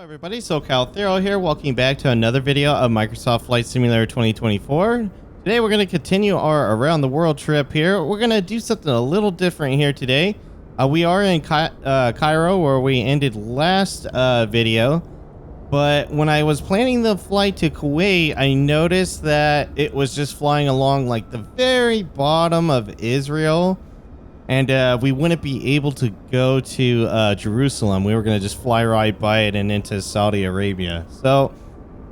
Everybody, socalthero here. Welcome back to another video of Microsoft Flight Simulator 2024. Today we're going to continue our around the world trip here. We're going to do something a little different here today. We are in Cairo where we ended last video, but when I was planning the flight to Kuwait, I noticed that it was just flying along like the very bottom of Israel. And we wouldn't be able to go to Jerusalem. We were going to just fly right by it and into Saudi Arabia. So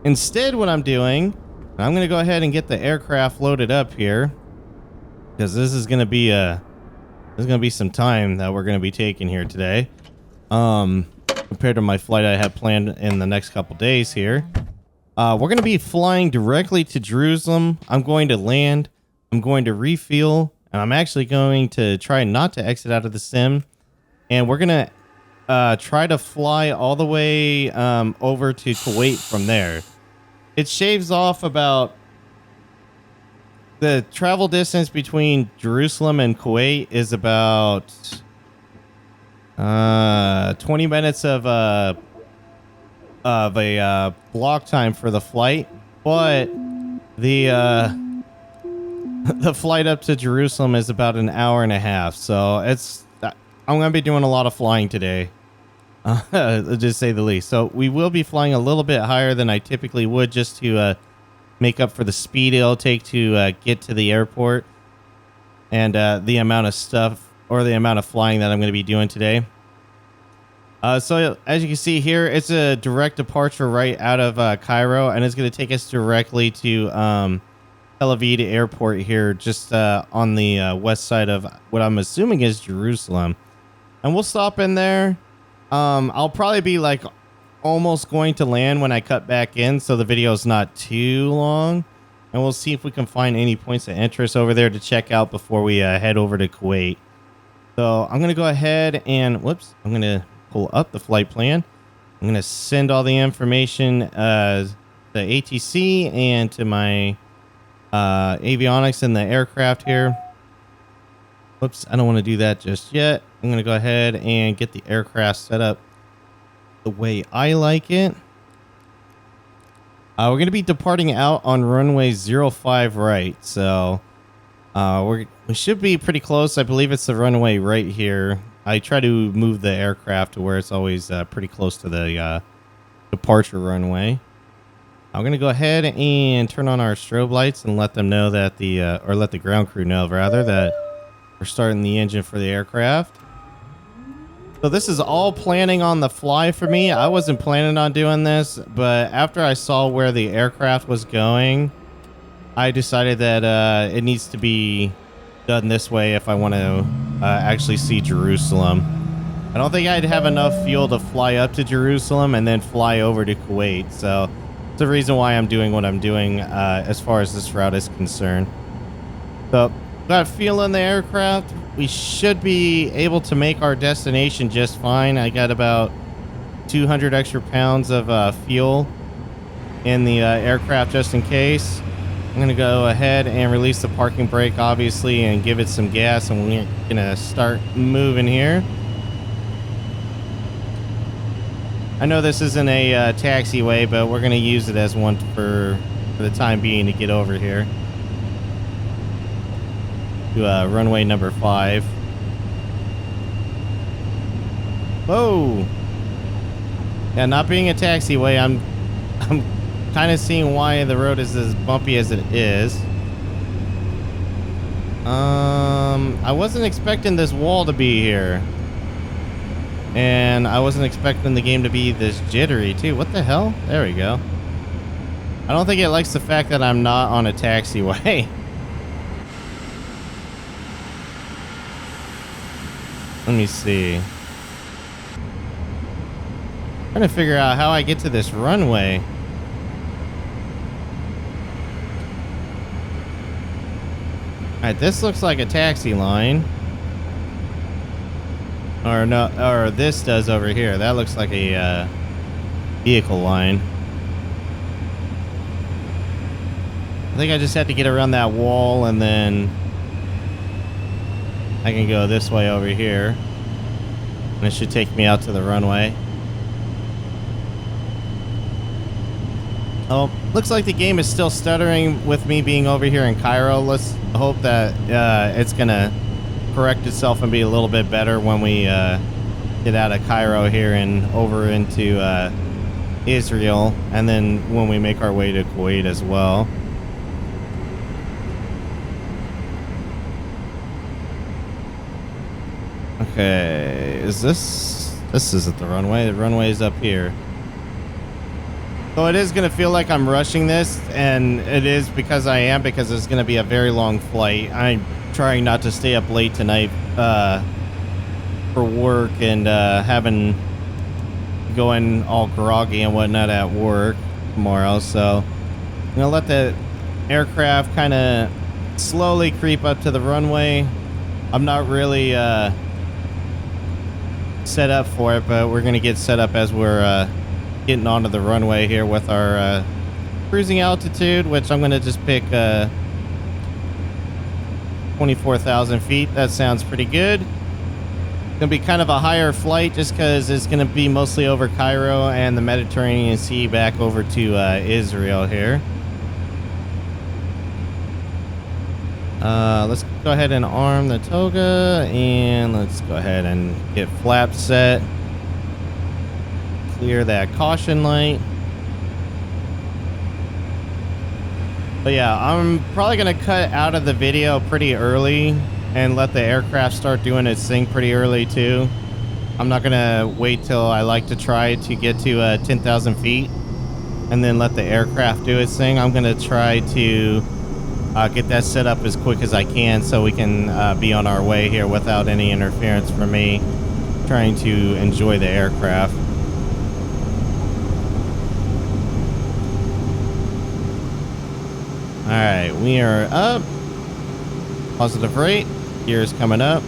instead what I'm doing, I'm going to go ahead and get the aircraft loaded up here, because this is going to be some time that we're going to be taking here today, compared to my flight I have planned in the next couple days here. We're going to be flying directly to Jerusalem. I'm going to land. I'm going to refuel. And I'm actually going to try not to exit out of the sim. And we're going to try to fly all the way over to Kuwait from there. It shaves off about... The travel distance between Jerusalem and Kuwait is about 20 minutes of a block time for the flight. But the flight up to Jerusalem is about an hour and a half, so I'm going to be doing a lot of flying today, to say the least. So we will be flying a little bit higher than I typically would, just to make up for the speed it'll take to get to the airport, and the amount of stuff, or the amount of flying that I'm going to be doing today. So as you can see here, it's a direct departure right out of Cairo, and it's going to take us directly to Tel Aviv airport here, just on the west side of what I'm assuming is Jerusalem, and we'll stop in there. I'll probably be like almost going to land when I cut back in, so the video is not too long, and we'll see if we can find any points of interest over there to check out before we head over to Kuwait. So I'm gonna go ahead and I'm gonna pull up the flight plan. I'm gonna send all the information the ATC and to my avionics in the aircraft here. I don't want to do that just yet. I'm going to go ahead and get the aircraft set up the way I like it. We're going to be departing out on runway 05 right. So we should be pretty close. I believe it's the runway right here. I try to move the aircraft to where it's always pretty close to the departure runway. I'm going to go ahead and turn on our strobe lights and let them know that let the ground crew know, rather, that we're starting the engine for the aircraft. So this is all planning on the fly for me. I wasn't planning on doing this, but after I saw where the aircraft was going, I decided that it needs to be done this way if I want to actually see Jerusalem. I don't think I'd have enough fuel to fly up to Jerusalem and then fly over to Kuwait, so it's the reason why I'm doing what I'm doing as far as this route is concerned. So, got fuel in the aircraft. We should be able to make our destination just fine. I got about 200 extra pounds of fuel in the aircraft just in case. I'm going to go ahead and release the parking brake, obviously, and give it some gas, and we're going to start moving here. I know this isn't a taxiway, but we're going to use it as one for the time being to get over here to runway number 5. Whoa! Yeah, not being a taxiway, I'm kind of seeing why the road is as bumpy as it is. I wasn't expecting this wall to be here. And I wasn't expecting the game to be this jittery, too. What the hell? There we go. I don't think it likes the fact that I'm not on a taxiway. Let me see. I'm trying to figure out how I get to this runway. Alright, this looks like a taxi line. Or no, or this does over here. That looks like a vehicle line. I think I just had to get around that wall, and then I can go this way over here. And it should take me out to the runway. Oh, looks like the game is still stuttering with me being over here in Cairo. Let's hope that it's gonna correct itself and be a little bit better when we get out of Cairo here and over into Israel, and then when we make our way to Kuwait as well. Okay, is this isn't the runway. The runway is up here. So it is going to feel like I'm rushing this, and it is because I am, because it's going to be a very long flight. I'm trying not to stay up late tonight for work, and having going all groggy and whatnot at work tomorrow. So I'm going to let the aircraft kind of slowly creep up to the runway. I'm not really set up for it, but we're going to get set up as we're getting onto the runway here with our cruising altitude, which I'm going to just pick 24,000 feet. That sounds pretty good. It's going to be kind of a higher flight just because it's going to be mostly over Cairo and the Mediterranean Sea back over to Israel here. Let's go ahead and arm the toga, and let's go ahead and get flaps set. Clear that caution light. But yeah, I'm probably going to cut out of the video pretty early and let the aircraft start doing its thing pretty early too. I'm not going to wait till I like to try to get to 10,000 feet and then let the aircraft do its thing. I'm going to try to get that set up as quick as I can so we can be on our way here without any interference from me trying to enjoy the aircraft. All right, we are up. Positive rate. Gears coming up.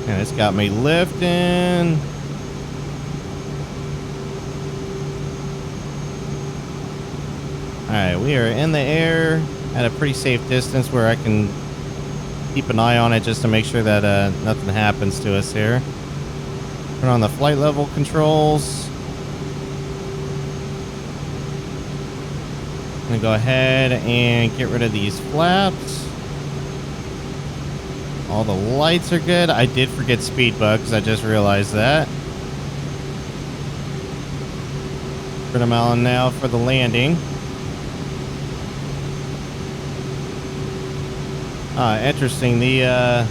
And it's got me lifting. All right, we are in the air at a pretty safe distance where I can keep an eye on it just to make sure that nothing happens to us here. Turn on the flight level controls. I'm gonna go ahead and get rid of these flaps. All the lights are good. I did forget speed bugs. I just realized that. Turn them on now for the landing. Interesting. The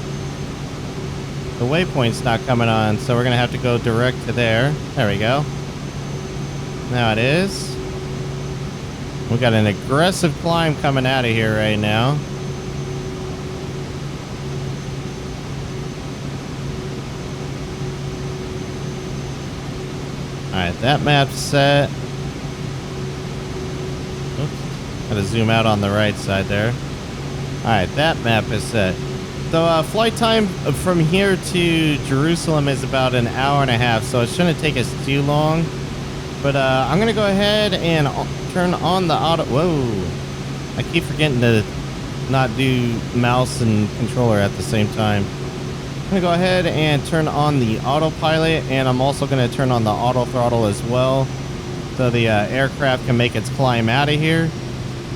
waypoint's not coming on, so we're gonna have to go direct to there. There we go. Now it is. We got an aggressive climb coming out of here right now. Alright, that map's set. Oops. Gotta zoom out on the right side there. Alright, that map is set. So flight time from here to Jerusalem is about an hour and a half, so it shouldn't take us too long. But I'm going to go ahead and turn on the auto... Whoa. I keep forgetting to not do mouse and controller at the same time. I'm going to go ahead and turn on the autopilot, and I'm also going to turn on the auto throttle as well, so the aircraft can make its climb out of here.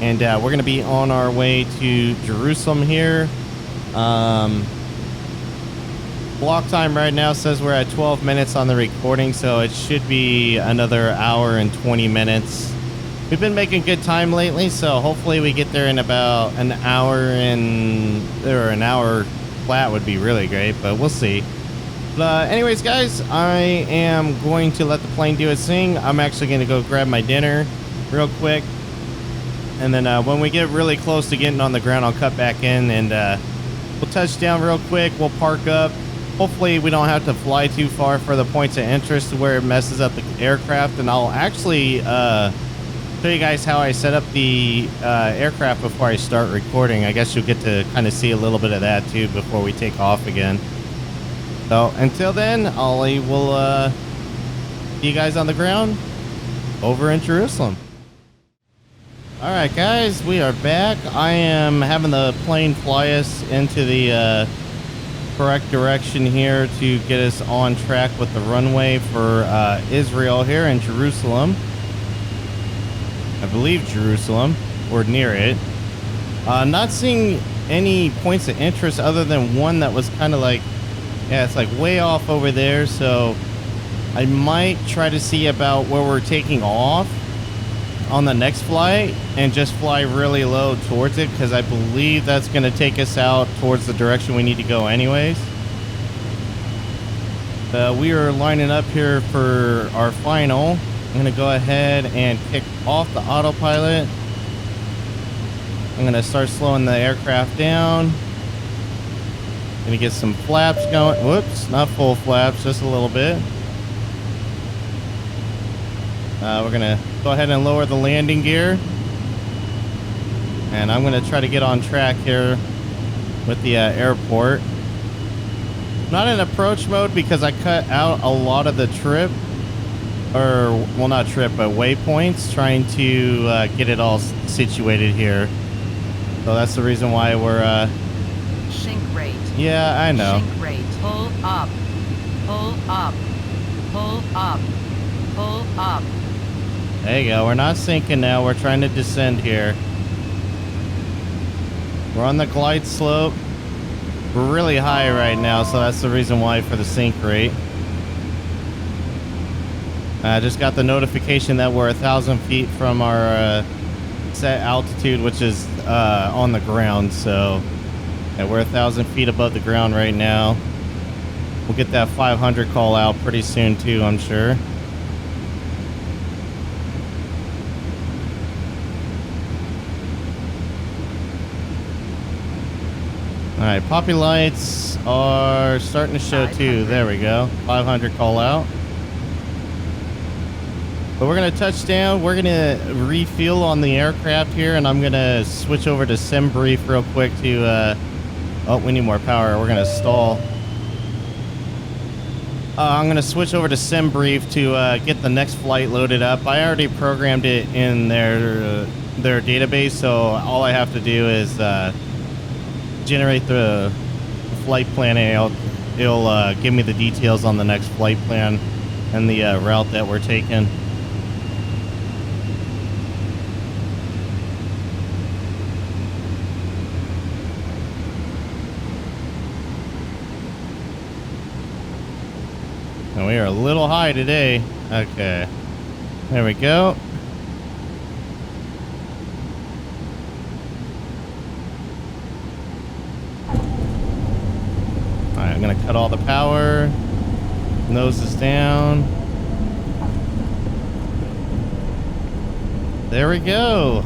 And we're going to be on our way to Jerusalem here. Block time right now says we're at 12 minutes on the recording, so it should be another hour and 20 minutes. We've been making good time lately, so hopefully we get there in about an hour, or an hour flat would be really great, but we'll see. But anyways, guys, I am going to let the plane do its thing. I'm actually going to go grab my dinner real quick, and then when we get really close to getting on the ground, I'll cut back in, and we'll touch down real quick. We'll park up. Hopefully we don't have to fly too far for the points of interest to where it messes up the aircraft, and I'll actually show you guys how I set up the aircraft before I start recording. I guess you'll get to kind of see a little bit of that too before we take off again. So until then, I will see you guys on the ground over in Jerusalem. All right, guys, we are back. I am having the plane fly us into the correct direction here to get us on track with the runway for Israel here in Jerusalem. I believe Jerusalem, or near it. Not seeing any points of interest other than one that was kind of like, yeah, it's like way off over there. So I might try to see about where we're taking off on the next flight and just fly really low towards it, because I believe that's going to take us out towards the direction we need to go anyways. We are lining up here for our final. I'm going to go ahead and kick off the autopilot. I'm going to start slowing the aircraft down. Going to get some flaps going. Whoops, not full flaps, just a little bit. We're going to go ahead and lower the landing gear. And I'm going to try to get on track here with the airport. Not in approach mode because I cut out a lot of the trip. Or, well, not trip, but waypoints. Trying to get it all situated here. So that's the reason why we're... Sink rate. Yeah, I know. Sink rate. Pull up. Pull up. Pull up. Pull up. There you go. We're not sinking now. We're trying to descend here. We're on the glide slope. We're really high right now, so that's the reason why for the sink rate. I just got the notification that we're 1,000 feet from our set altitude, which is on the ground. So yeah, we're 1,000 feet above the ground right now. We'll get that 500 call out pretty soon too, I'm sure. All right, poppy lights are starting to show too. There we go. 500 call out. But we're going to touch down. We're going to refuel on the aircraft here, and I'm going to switch over to sim brief real quick to... oh, we need more power. We're going to stall. I'm going to switch over to sim brief to get the next flight loaded up. I already programmed it in their database, so all I have to do is generate the flight plan, and it'll give me the details on the next flight plan and the route that we're taking. And we are a little high today. Okay. There we go. Alright, I'm going to cut all the power. Nose is down. There we go.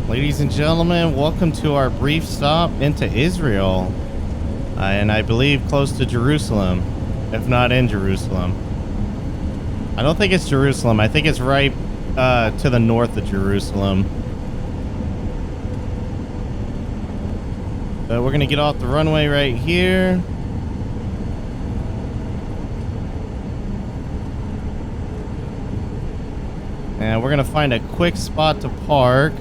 Ladies and gentlemen, welcome to our brief stop into Israel. And I believe close to Jerusalem. If not in Jerusalem. I don't think it's Jerusalem. I think it's right to the north of Jerusalem. But we're going to get off the runway right here. And we're going to find a quick spot to park.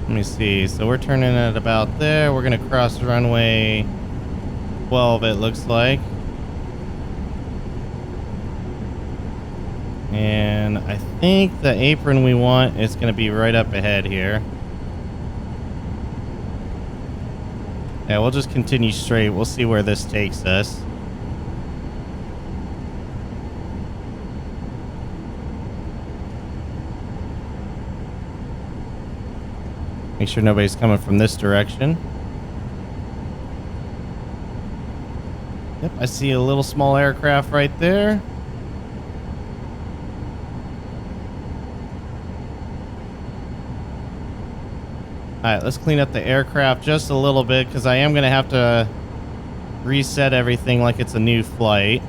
Let me see. So we're turning at about there. We're going to cross runway 12, it looks like. And I think the apron we want is going to be right up ahead here. Yeah, we'll just continue straight. We'll see where this takes us. Make sure nobody's coming from this direction. Yep, I see a little small aircraft right there. Alright, let's clean up the aircraft just a little bit, because I am going to have to reset everything like it's a new flight.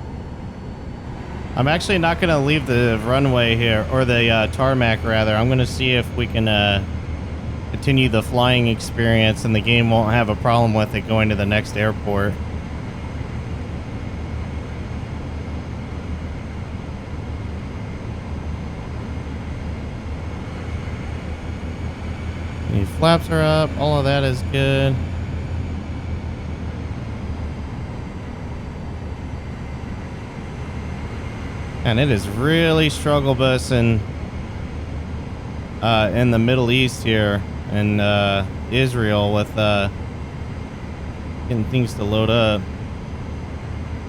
I'm actually not going to leave the runway here, or the tarmac rather. I'm going to see if we can continue the flying experience and the game won't have a problem with it going to the next airport. The flaps are up. All of that is good. And it is really struggle busing in the Middle East here in Israel with getting things to load up.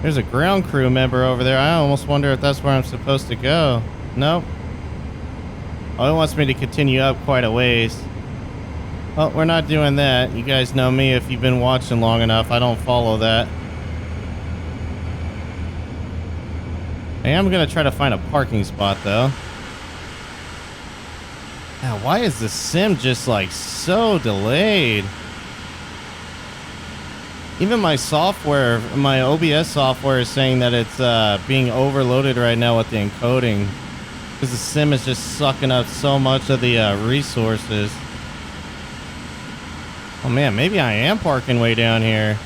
There's a ground crew member over there. I almost wonder if that's where I'm supposed to go. Nope. Oh, it wants me to continue up quite a ways. Well, we're not doing that. You guys know me. If you've been watching long enough, I don't follow that. I am going to try to find a parking spot, though. Now, why is the sim just, like, so delayed? Even my software, my OBS software is saying that it's being overloaded right now with the encoding. Because the sim is just sucking up so much of the resources. Oh, man, maybe I am parking way down here.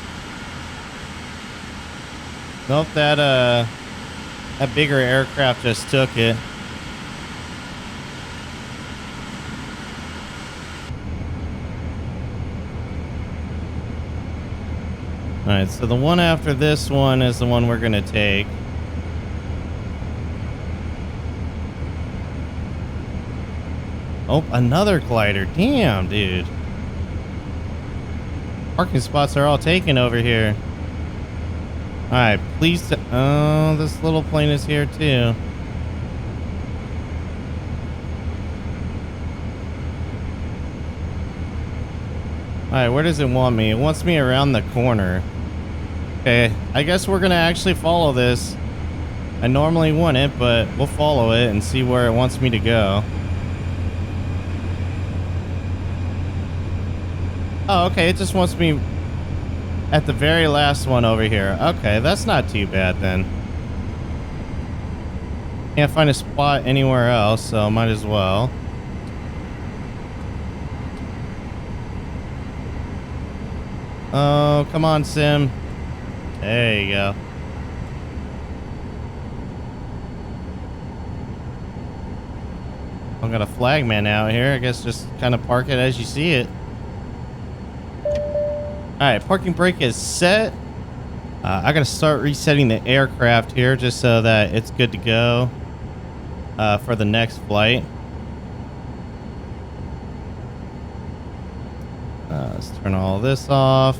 Nope, that bigger aircraft just took it. Alright, so the one after this one is the one we're gonna take. Oh, another glider. Damn, dude. Parking spots are all taken over here. Alright, please. Oh, this little plane is here too. Alright, where does it want me? It wants me around the corner. Okay, I guess we're gonna actually follow this. I normally wouldn't, but we'll follow it and see where it wants me to go. Oh, okay, it just wants me at the very last one over here. Okay, that's not too bad then. Can't find a spot anywhere else, so might as well. Oh, come on, Sim. There you go. I've got a flagman out here. I guess just kind of park it as you see it. Alright, parking brake is set. I gotta start resetting the aircraft here just so that it's good to go for the next flight. Let's turn all this off.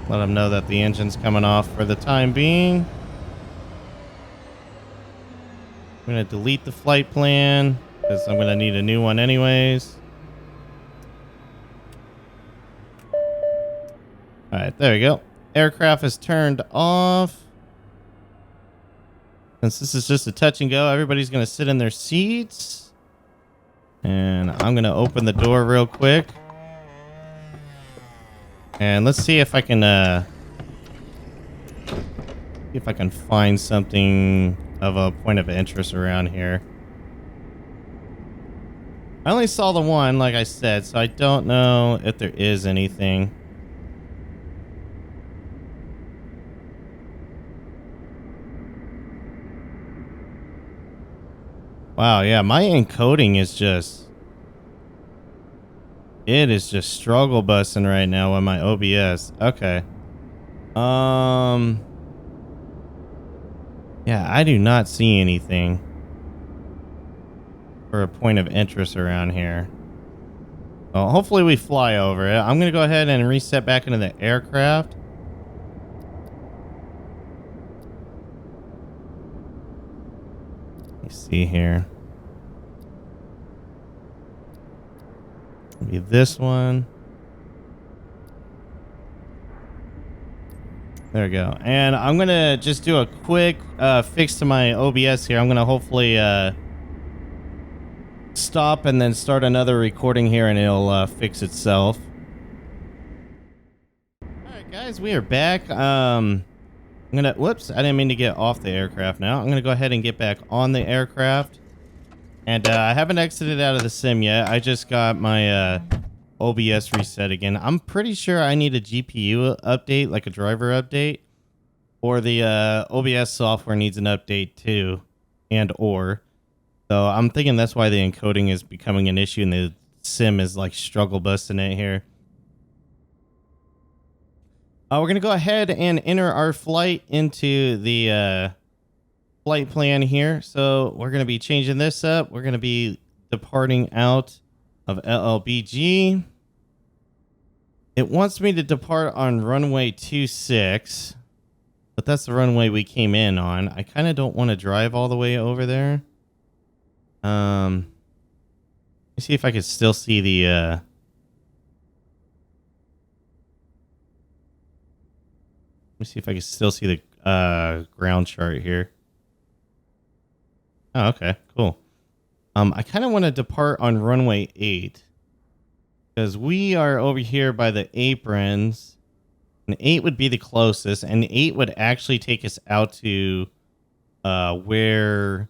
Let them know that the engine's coming off for the time being. I'm going to delete the flight plan because I'm going to need a new one anyways. Alright, there we go. Aircraft is turned off. Since this is just a touch and go, everybody's going to sit in their seats. And I'm going to open the door real quick. And let's see if I can find something of a point of interest around here. I only saw the one, like I said, so I don't know if there is anything. Wow, yeah, my encoding is just... It is just struggle busting right now on my OBS. Okay. Yeah, I do not see anything for a point of interest around here. Well, hopefully we fly over it. I'm going to go ahead and reset back into the aircraft. Let me see here. Maybe this one. There we go. And I'm going to just do a quick fix to my OBS here. I'm going to hopefully stop and then start another recording here and it'll fix itself. Alright guys, we are back. Whoops, I didn't mean to get off the aircraft now. I'm going to go ahead and get back on the aircraft. And I haven't exited out of the sim yet. I just got my OBS reset again. I'm pretty sure I need a GPU update, like a driver update. or the OBS software needs an update too, and or. So I'm thinking that's why the encoding is becoming an issue and the sim is like struggle busting it here. We're going to go ahead and enter our flight into the flight plan here. So we're going to be changing this up. We're going to be departing out of LLBG. It wants me to depart on runway 26, but that's the runway we came in on. I kind of don't want to drive all the way over there. Let me see if I could still see the let me see if I can still see the ground chart here. Oh, okay, cool. I kind of want to depart on runway 8 because we are over here by the aprons, and 8 would be the closest, and 8 would actually take us out to where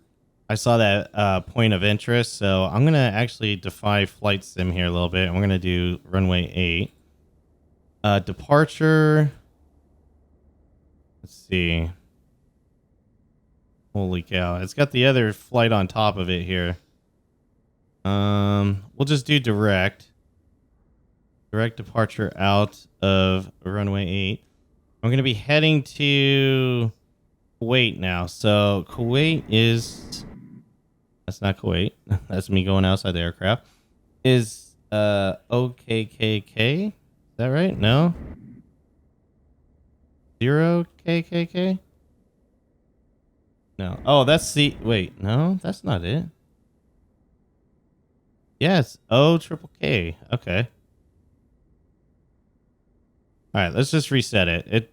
I saw that point of interest. So I'm gonna actually defy flight sim here a little bit, and we're gonna do runway 8. Departure. Let's see. Holy cow. It's got the other flight on top of it here. We'll just do direct. Direct departure out of runway 8. I'm going to be heading to Kuwait now. So Kuwait is... That's not Kuwait. That's me going outside the aircraft. Is OKKK? Is that right? No? 0KKK? No. Oh, that's the... Wait, no, that's not it. Yes, O triple K. Okay. All right, let's just reset it.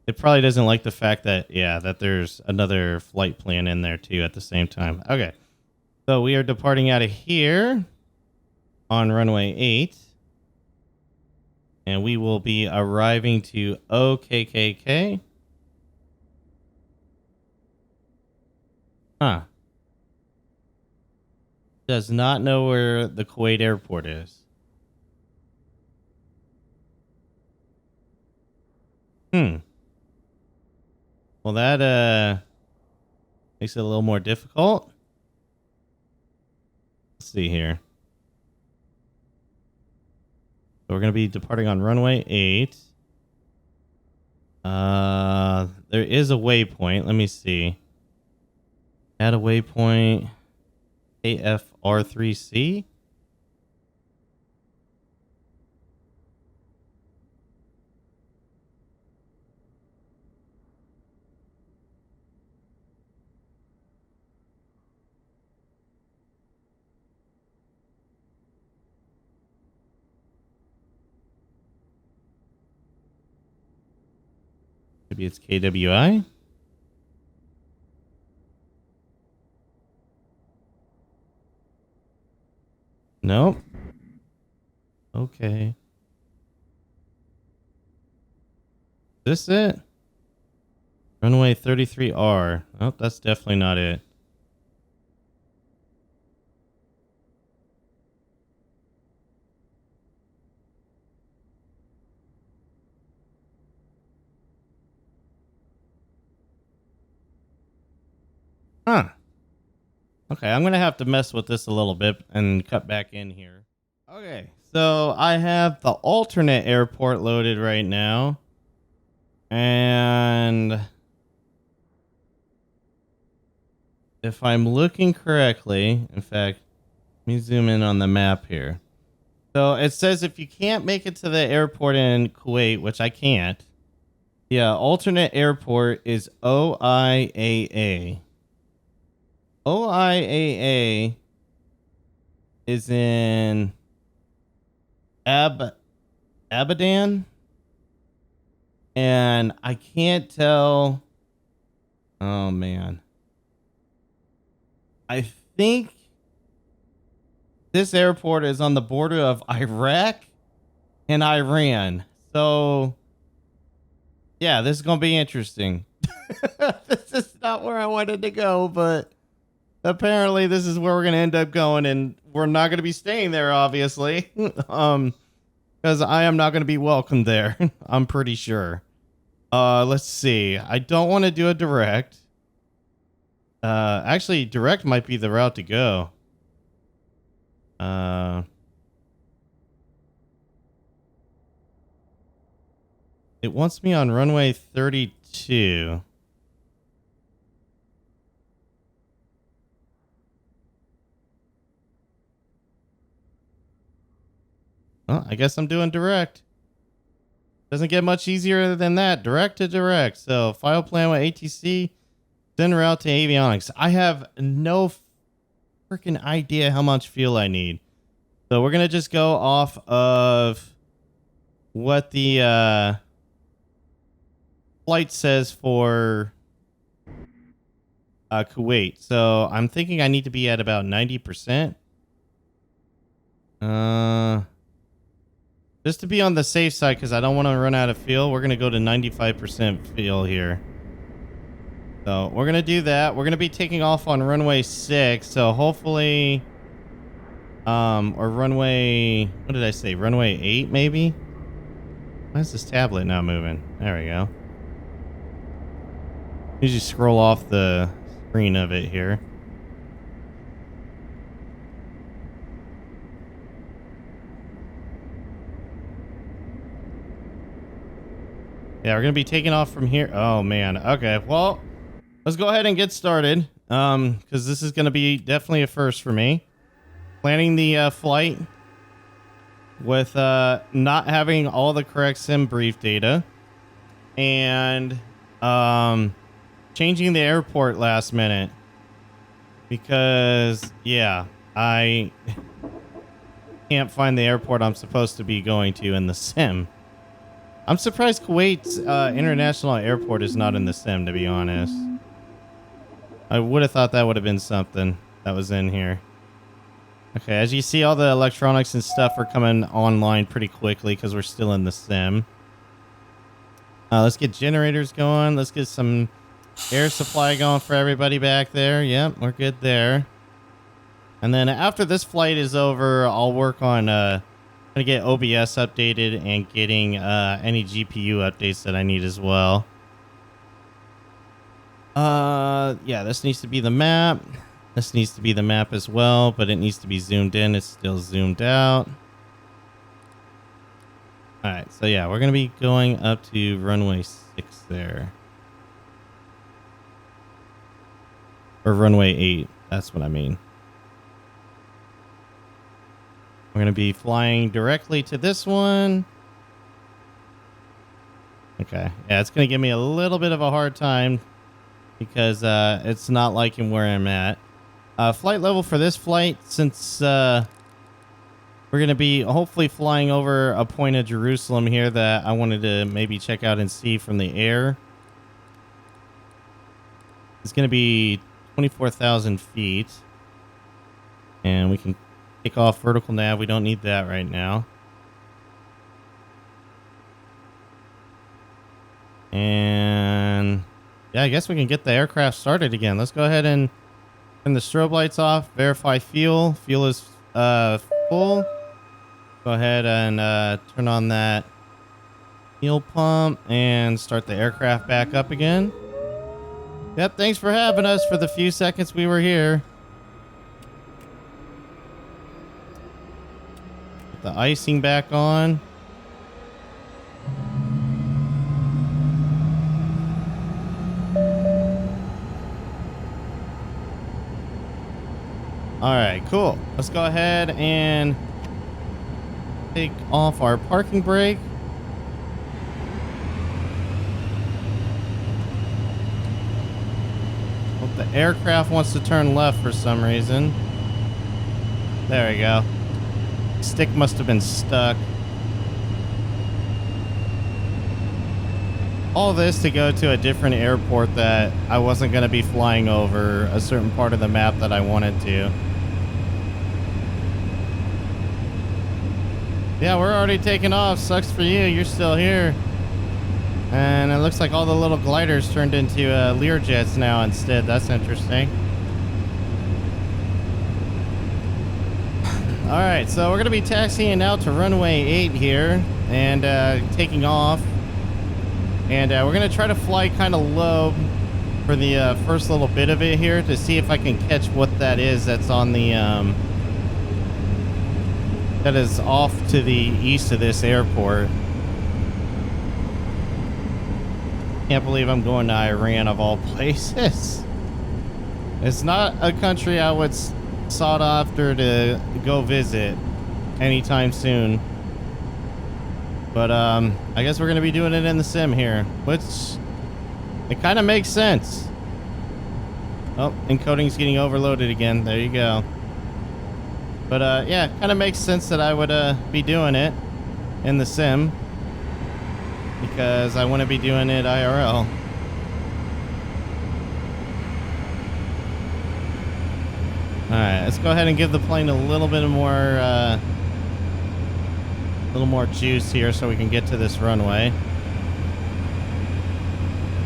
It probably doesn't like the fact that, yeah, that there's another flight plan in there too at the same time. Okay. So we are departing out of here on runway 8. And we will be arriving to OKKK. Huh. Does not know where the Kuwait airport is. Well, that makes it a little more difficult. Let's see here. So we're going to be departing on runway 8. There is a waypoint. Let me see. Add a waypoint. AFR3C. Maybe it's KWI. Nope. Okay. Is this it? Runway 33R. Oh, that's definitely not it. Huh. Okay, I'm going to have to mess with this a little bit and cut back in here. Okay, so I have the alternate airport loaded right now. And if I'm looking correctly, in fact, let me zoom in on the map here. So it says if you can't make it to the airport in Kuwait, which I can't, yeah, alternate airport is OIAA. OIAA is in Abadan, and I can't tell. Oh man, I think this airport is on the border of Iraq and Iran. So yeah, this is gonna be interesting. This is not where I wanted to go, but apparently this is where we're gonna end up going, and we're not gonna be staying there, obviously. Because I am not gonna be welcome there. I'm pretty sure. Let's see. I don't want to do a direct. Actually, direct might be the route to go. It wants me on runway 32. Well, I guess I'm doing direct. Doesn't get much easier than that. Direct to direct. So, file plan with ATC, send route to avionics. I have no freaking idea how much fuel I need. So, we're going to just go off of what the flight says for Kuwait. So, I'm thinking I need to be at about 90%. Just to be on the safe side, because I don't want to run out of fuel, we're going to go to 95% fuel here. So we're going to do that. We're going to be taking off on runway 6. So hopefully, or runway, what did I say? Runway 8, maybe? Why is this tablet not moving? There we go. You just scroll off the screen of it here. Yeah, we're going to be taking off from here. Oh, man. Okay, well, let's go ahead and get started. Because this is going to be definitely a first for me. Planning the flight with not having all the correct sim brief data. And changing the airport last minute. Because, yeah, I can't find the airport I'm supposed to be going to in the sim. I'm surprised Kuwait's international airport is not in the sim, to be honest. I would have thought that would have been something that was in here. Okay, as you see, all the electronics and stuff are coming online pretty quickly because we're still in the sim. Let's get generators going. Let's get some air supply going for everybody back there. Yep, we're good there. And then after this flight is over, I'll work on... gonna get OBS updated and getting any GPU updates that I need as well. Yeah, this needs to be the map. This needs to be the map as well, but it needs to be zoomed in. It's still zoomed out. All right, so yeah, we're gonna be going up to runway 6 there, or runway 8. That's what I mean. We're going to be flying directly to this one. Okay. Yeah, it's going to give me a little bit of a hard time because it's not liking where I'm at. Flight level for this flight, since we're going to be hopefully flying over a point of Jerusalem here that I wanted to maybe check out and see from the air. It's going to be 24,000 feet. And we can take off vertical nav. We don't need that right now. And yeah, I guess we can get the aircraft started again. Let's go ahead and turn the strobe lights off. Verify fuel. Fuel is full. Go ahead and turn on that fuel pump and start the aircraft back up again. Yep, thanks for having us for the few seconds we were here. The icing back on. All right, cool. Let's go ahead and take off our parking brake. Well, the aircraft wants to turn left for some reason. There we go. Stick must have been stuck. All this to go to a different airport that I wasn't going to be flying over a certain part of the map that I wanted to. Yeah, we're already taking off. Sucks for you. You're still here. And it looks like all the little gliders turned into Learjets now instead. That's interesting. All right, so we're going to be taxiing out to runway 8 here and taking off. And we're going to try to fly kind of low for the first little bit of it here to see if I can catch what that is that's on the that is off to the east of this airport. Can't believe I'm going to Iran of all places. It's not a country I would sought after to go visit anytime soon. But I guess we're going to be doing it in the sim here, which it kind of makes sense. Oh, encoding's getting overloaded again. There you go. But yeah, kind of makes sense that I would be doing it in the sim because I want to be doing it IRL. Alright, let's go ahead and give the plane a little bit more juice here so we can get to this runway.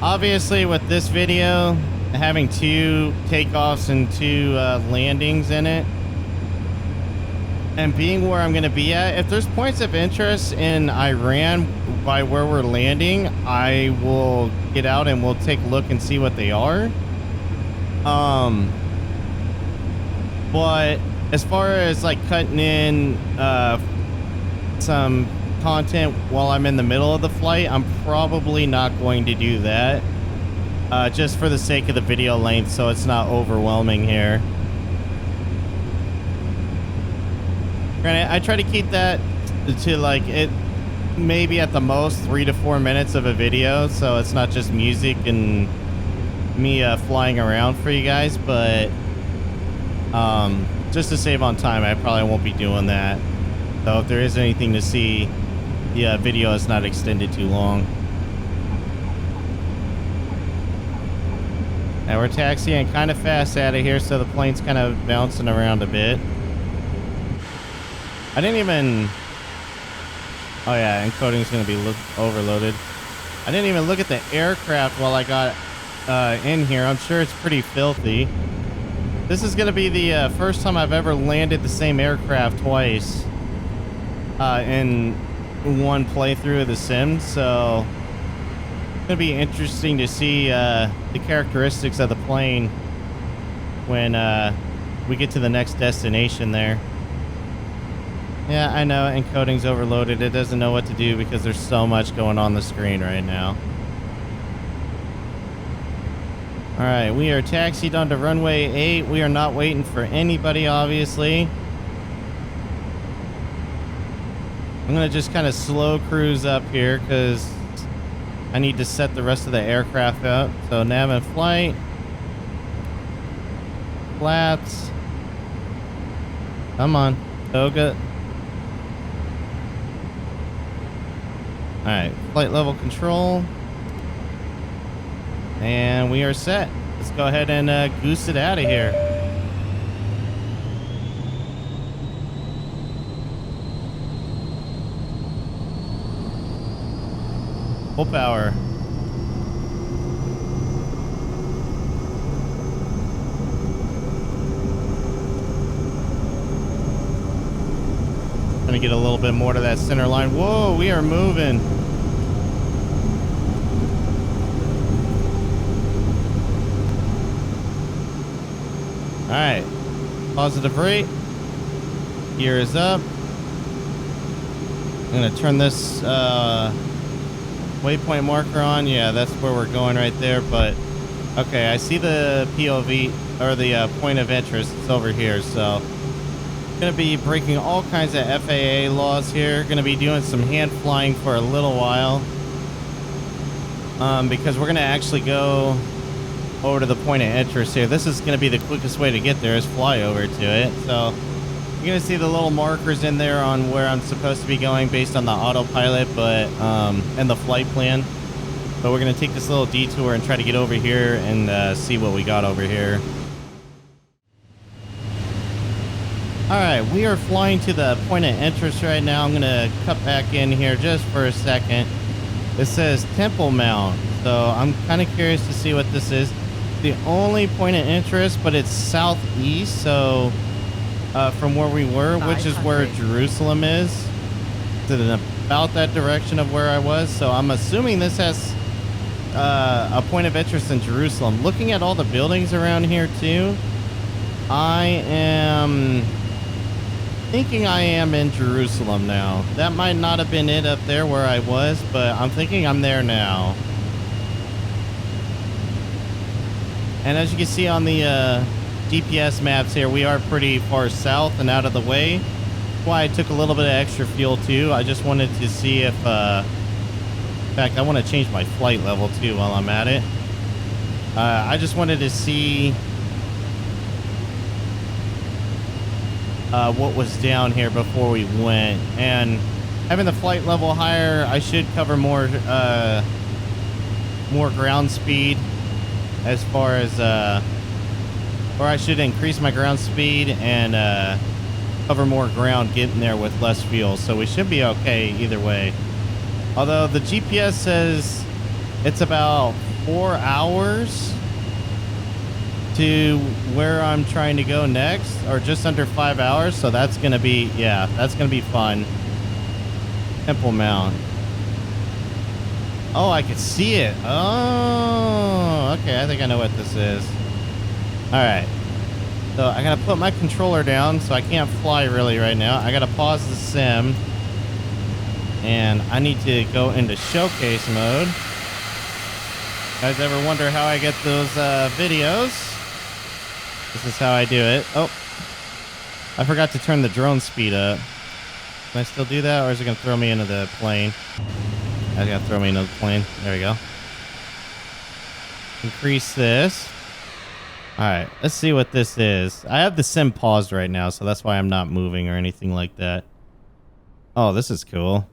Obviously, with this video having 2 takeoffs and 2 landings in it, and being where I'm going to be at, if there's points of interest in Iran by where we're landing, I will get out and we'll take a look and see what they are. But as far as like cutting in some content while I'm in the middle of the flight, I'm probably not going to do that, just for the sake of the video length, so it's not overwhelming here. Granted, I try to keep that to like it maybe at the most 3 to 4 minutes of a video, so it's not just music and me flying around for you guys. But just to save on time, I probably won't be doing that. So if there is anything to see, the video is not extended too long. Now we're taxiing kind of fast out of here, so the plane's kind of bouncing around a bit. I didn't even... Oh yeah, encoding's going to be overloaded. I didn't even look at the aircraft while I got in here. I'm sure it's pretty filthy. This is going to be the first time I've ever landed the same aircraft twice in one playthrough of the sim, so it's going to be interesting to see the characteristics of the plane when we get to the next destination there. Yeah, I know encoding's overloaded. It doesn't know what to do because there's so much going on the screen right now. All right, we are taxied onto runway 8. We are not waiting for anybody, obviously. I'm going to just kind of slow cruise up here because I need to set the rest of the aircraft up. So nav and flight. Flaps. Come on. Toga. Alright, flight level control. And we are set. Let's go ahead and goose it out of here. Full power. Gonna get a little bit more to that center line. Whoa, we are moving. All right, positive rate. Gear is up. I'm gonna turn this waypoint marker on. Yeah, that's where we're going right there. But okay, I see the POV or the point of interest. It's over here. So gonna be breaking all kinds of FAA laws here. Gonna be doing some hand flying for a little while because we're gonna actually go over to the point of interest here. This is going to be the quickest way to get there, is fly over to it. So you're going to see the little markers in there on where I'm supposed to be going based on the autopilot, but and the flight plan. But we're going to take this little detour and try to get over here and see what we got over here. All right, we are flying to the point of interest right now. I'm going to cut back in here just for a second. It says Temple Mount, so I'm kind of curious to see what this is. The only point of interest, but it's southeast, so from where we were, which is where Jerusalem is, to about that direction of where I was. So I'm assuming this has a point of interest in Jerusalem. Looking at all the buildings around here too, I am thinking I am in Jerusalem now. That might not have been it up there where I was, but I'm thinking I'm there now. And as you can see on the GPS maps here, we are pretty far south and out of the way. That's why I took a little bit of extra fuel too. I just wanted to see if, in fact, I want to change my flight level too while I'm at it. I just wanted to see what was down here before we went, and having the flight level higher, I should cover more ground speed, as far as or I should increase my ground speed and cover more ground getting there with less fuel, so we should be okay either way. Although the GPS says it's about 4 hours to where I'm trying to go next, or just under 5 hours, so that's gonna be, yeah, that's gonna be fun. Temple Mount. Oh, I can see it. Oh, okay, I think I know what this is. Alright, so I gotta put my controller down, so I can't fly really right now. I gotta pause the sim, and I need to go into showcase mode. You guys ever wonder how I get those videos? This is how I do it. Oh, I forgot to turn the drone speed up. Can I still do that, or is it going to throw me into the plane? I got to throw me into the plane. There we go. Increase this. All right, let's see what this is. I have the sim paused right now, so that's why I'm not moving or anything like that. Oh, this is cool.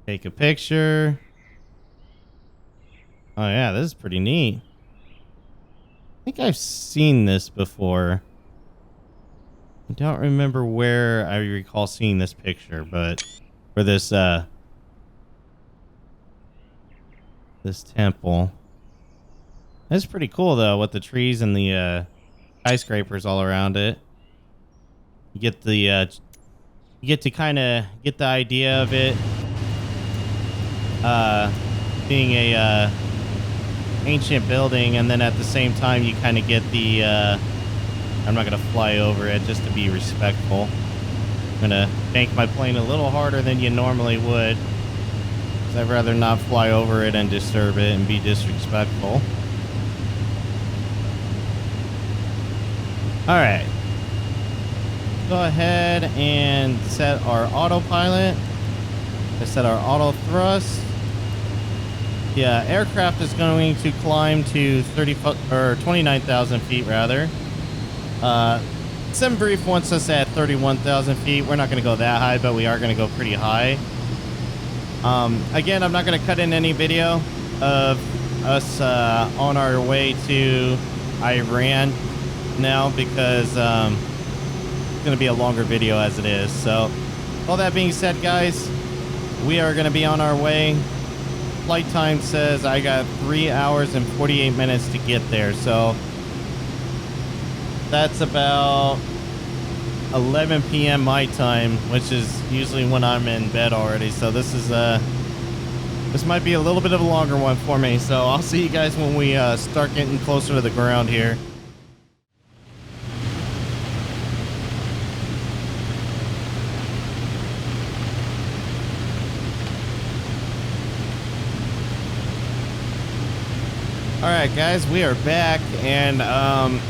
Take a picture. Oh yeah, this is pretty neat. I think I've seen this before. I don't remember where I recall seeing this picture, but for this this temple. That's pretty cool though, with the trees and the skyscrapers all around it. You get the you get to kind of get the idea of it being a ancient building, and then at the same time you kind of get the I'm not gonna fly over it just to be respectful. I'm gonna bank my plane a little harder than you normally would, because I'd rather not fly over it and disturb it and be disrespectful. All right, go ahead and set our autopilot. Let's set our auto thrust. Yeah, aircraft is going to climb to 29,000 feet rather. Sim Brief wants us at 31,000 feet. We're not going to go that high, but we are going to go pretty high. Again, I'm not going to cut in any video of us on our way to Iran now, because it's going to be a longer video as it is. So, all that being said, guys, we are going to be on our way. Flight time says I got 3 hours and 48 minutes to get there, so that's about 11 p.m. my time, which is usually when I'm in bed already. So this is this might be a little bit of a longer one for me, so I'll see you guys when we start getting closer to the ground here. Alright guys, we are back, and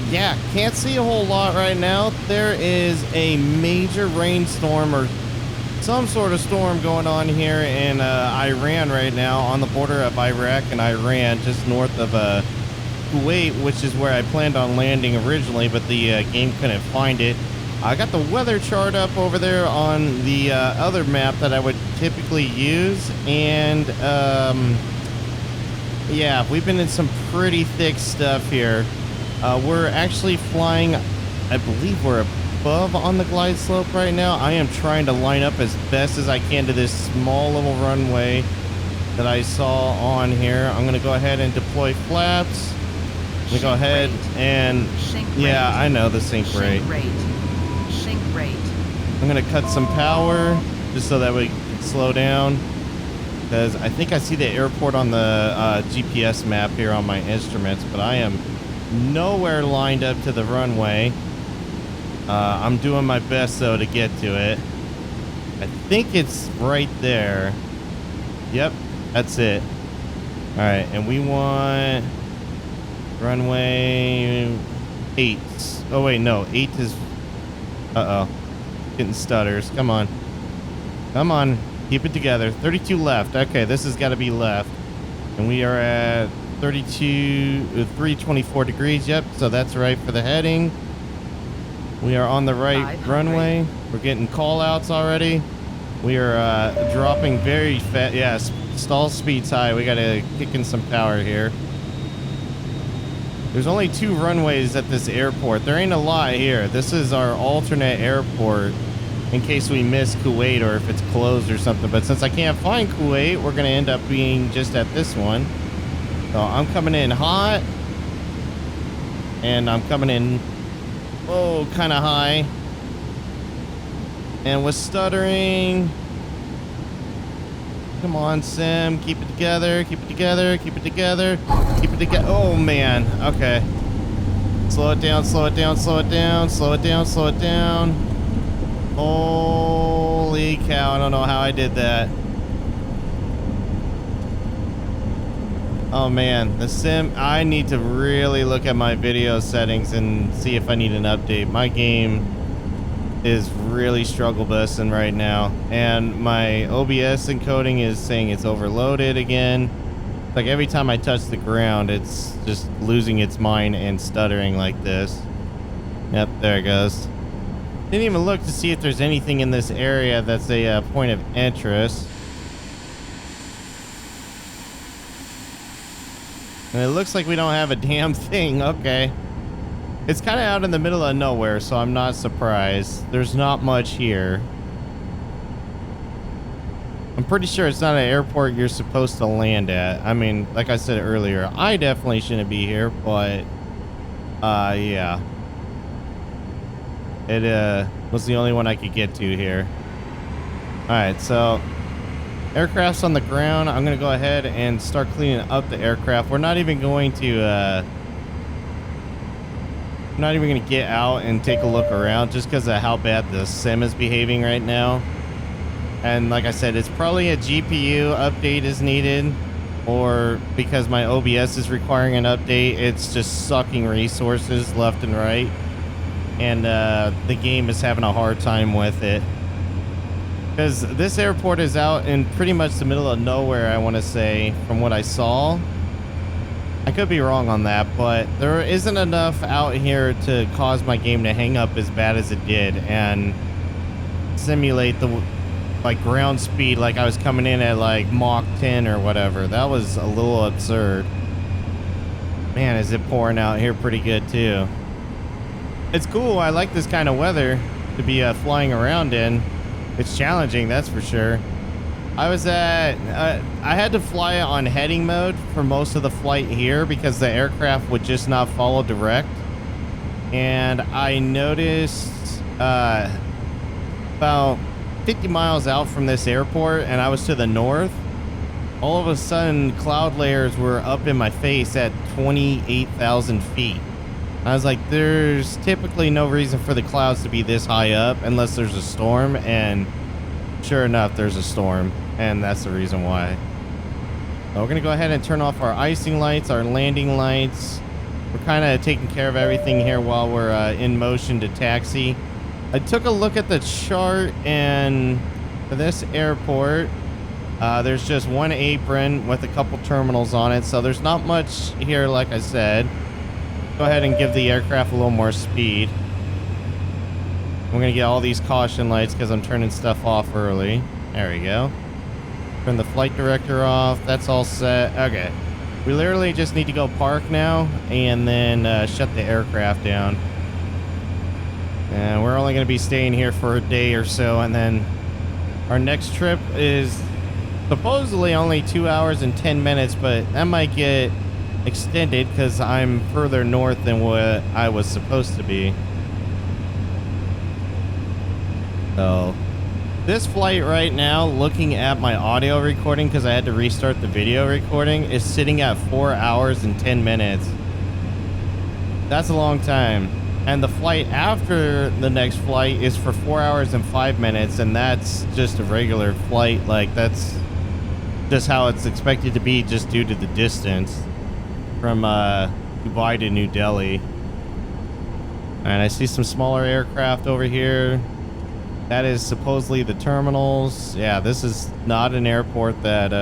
yeah, can't see a whole lot right now. There is a major rainstorm or some sort of storm going on here in Iran right now, on the border of Iraq and Iran, just north of Kuwait, which is where I planned on landing originally, but the game couldn't find it. I got the weather chart up over there on the other map that I would typically use, and yeah, we've been in some pretty thick stuff here. We're actually flying, I believe we're above on the glide slope right now. I am trying to line up as best as I can to this small little runway that I saw on here. I'm going to go ahead and deploy flaps. I'm going to go ahead and, yeah, I know the sync rate. I'm going to cut some power just so that we can slow down. because I think I see the airport on the GPS map here on my instruments, but I am nowhere lined up to the runway. I'm doing my best though to get to it. I think it's right there. Yep, that's it. All right, and we want runway 8. Oh wait, no, 8 is. Getting stutters. Come on. Come on. Keep it together. 32 left. Okay, this has got to be left. And we are at 324 degrees. Yep, so that's right for the heading. We are on the right runway. We're getting call outs already. We are dropping very fast. Yes, stall speed's high. We got to kick in some power here. There's only 2 runways at this airport. There ain't a lot here. This is our alternate airport in case we miss Kuwait or if it's closed or something. But since I can't find Kuwait, we're going to end up being just at this one. So I'm coming in hot. And I'm coming in, oh, kind of high. And with stuttering. Come on, Sim. Keep it together. Keep it together. Keep it together. Keep it together. Oh, man. Okay. Slow it down. Slow it down. Slow it down. Slow it down. Slow it down. Holy cow. I don't know how I did that. Oh, man. The Sim. I need to really look at my video settings and see if I need an update. My game is really struggle busting right now, and my OBS encoding is saying it's overloaded again. Like every time I touch the ground, it's just losing its mind and stuttering like this. Yep, there it goes. Didn't even look to see if there's anything in this area that's a point of interest. And it looks like we don't have a damn thing. Okay. It's kind of out in the middle of nowhere, so I'm not surprised. There's not much here. I'm pretty sure it's not an airport you're supposed to land at. I mean, like I said earlier, I definitely shouldn't be here, but yeah. It was the only one I could get to here. Alright, so aircraft's on the ground. I'm going to go ahead and start cleaning up the aircraft. We're not even going to I'm not even going to get out and take a look around just because of how bad the sim is behaving right now. And like I said, it's probably a GPU update is needed, or because my OBS is requiring an update, it's just sucking resources left and right. And the game is having a hard time with it. Because this airport is out in pretty much the middle of nowhere, I want to say, from what I saw. I could be wrong on that, but there isn't enough out here to cause my game to hang up as bad as it did and simulate the like ground speed like I was coming in at like Mach 10 or whatever. That was a little absurd. Man, is it pouring out here pretty good too. It's cool. I like this kind of weather to be flying around in. It's challenging, that's for sure. I was at, I had to fly it on heading mode for most of the flight here because the aircraft would just not follow direct. And I noticed about 50 miles out from this airport, and I was to the north, all of a sudden cloud layers were up in my face at 28,000 feet. I was like, there's typically no reason for the clouds to be this high up unless there's a storm, and sure enough, there's a storm. And that's the reason why. So we're going to go ahead and turn off our icing lights, our landing lights. We're kind of taking care of everything here while we're in motion to taxi. I took a look at the chart, and for this airport, there's just one apron with a couple terminals on it. So there's not much here, like I said. Go ahead and give the aircraft a little more speed. I'm going to get all these caution lights because I'm turning stuff off early. There we go. Turn the flight director off. That's all set. Okay. We literally just need to go park now and then shut the aircraft down. And we're only going to be staying here for a day or so. And then our next trip is supposedly only 2 hours and 10 minutes, but that might get extended because I'm further north than what I was supposed to be. So This flight right now, looking at my audio recording, because I had to restart the video recording, is sitting at 4 hours and 10 minutes. That's a long time. And the flight after the next flight is for 4 hours and 5 minutes, and that's just a regular flight. Like, that's just how it's expected to be, just due to the distance from Dubai to New Delhi. And I see some smaller aircraft over here. That is supposedly the terminals. Yeah, this is not an airport that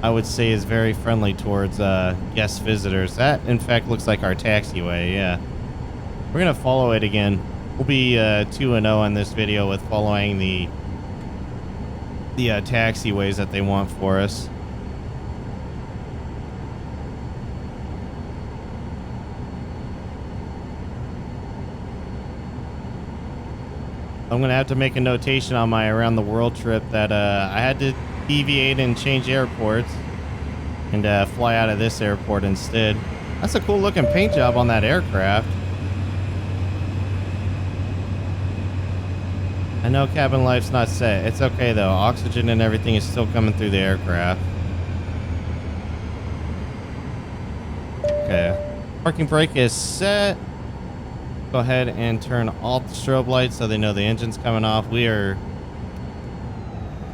I would say is very friendly towards guest visitors. That, in fact, looks like our taxiway. Yeah, we're gonna follow it again. We'll be 2-0 on this video with following the taxiways that they want for us. I'm gonna have to make a notation on my around the world trip that I had to deviate and change airports and fly out of this airport instead. That's a cool looking paint job on that aircraft. I know cabin life's not set. It's okay though. Oxygen and everything is still coming through the aircraft. Okay. Parking brake is set. Go ahead and turn all the strobe lights so they know the engine's coming off. We are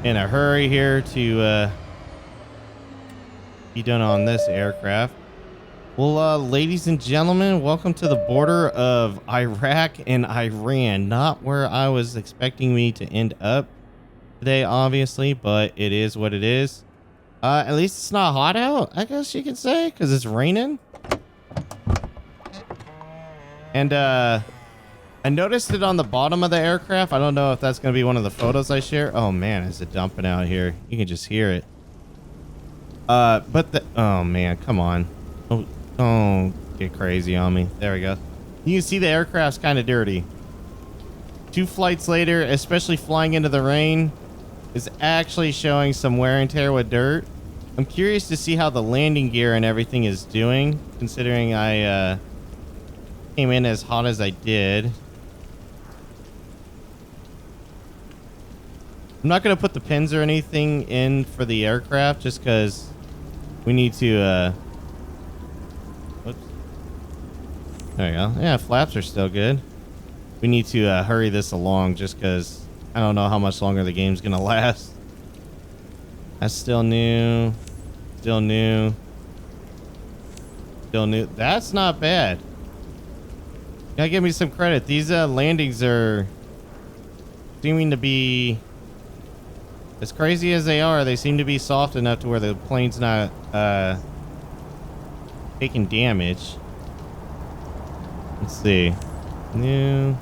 in a hurry here to be done on this aircraft. Well, ladies and gentlemen, welcome to the border of Iraq and Iran. Not where I was expecting me to end up today, obviously, but it is what it is. At least it's not hot out, I guess you could say, because it's raining. And I noticed it on the bottom of the aircraft. I don't know if that's going to be one of the photos I share. Oh man, is it dumping out here? You can just hear it. But the, oh man, come on. Oh, don't get crazy on me. There we go. You can see the aircraft's kind of dirty. 2 flights later, especially flying into the rain, is actually showing some wear and tear with dirt. I'm curious to see how the landing gear and everything is doing, considering I came in as hot as I did. I'm not going to put the pins or anything in for the aircraft just because we need to whoops. There you go. Yeah, flaps are still good. We need to hurry this along just because I don't know how much longer the game's going to last. That's still new. Still new. Still new. That's not bad. Gotta give me some credit. These landings are seeming to be, as crazy as they are, they seem to be soft enough to where the plane's not taking damage. Let's see. New.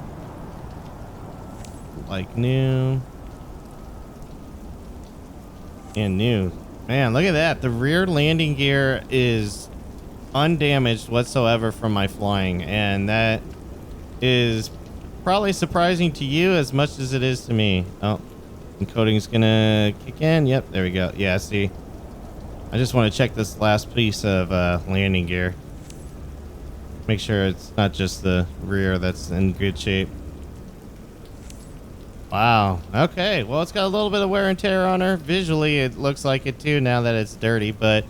Like new. And new. Man, look at that. The rear landing gear is undamaged whatsoever from my flying, and that is probably surprising to you as much as it is to me. Oh, encoding's gonna kick in. Yep, there we go. Yeah, see, I just want to check this last piece of landing gear, make sure it's not just the rear that's in good shape. Wow. Okay, well, it's got a little bit of wear and tear on her. Visually it looks like it too now that it's dirty. But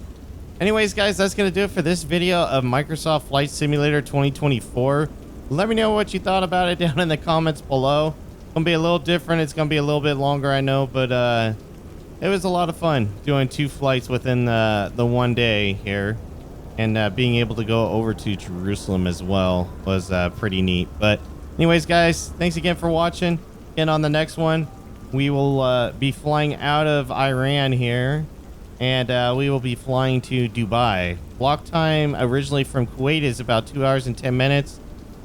anyways, guys, that's gonna do it for this video of Microsoft Flight Simulator 2024. Let me know what you thought about it down in the comments below. It's gonna be a little different. It's gonna be a little bit longer, I know, but it was a lot of fun doing 2 flights within the one day here, and being able to go over to Jerusalem as well was pretty neat. But anyways, guys, thanks again for watching. And on the next one, we will be flying out of Iran here, and we will be flying to Dubai. Block time originally from Kuwait is about 2 hours and 10 minutes.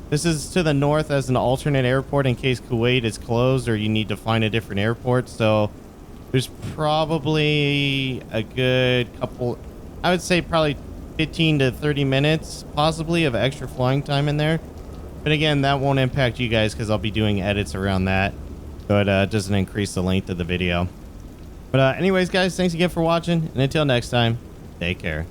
This is to the north as an alternate airport in case Kuwait is closed or you need to find a different airport. So there's probably a good couple, I would say probably 15 to 30 minutes possibly of extra flying time in there. But again, that won't impact you guys because I'll be doing edits around that. So it doesn't increase the length of the video. But anyways, guys, thanks again for watching. And until next time, take care.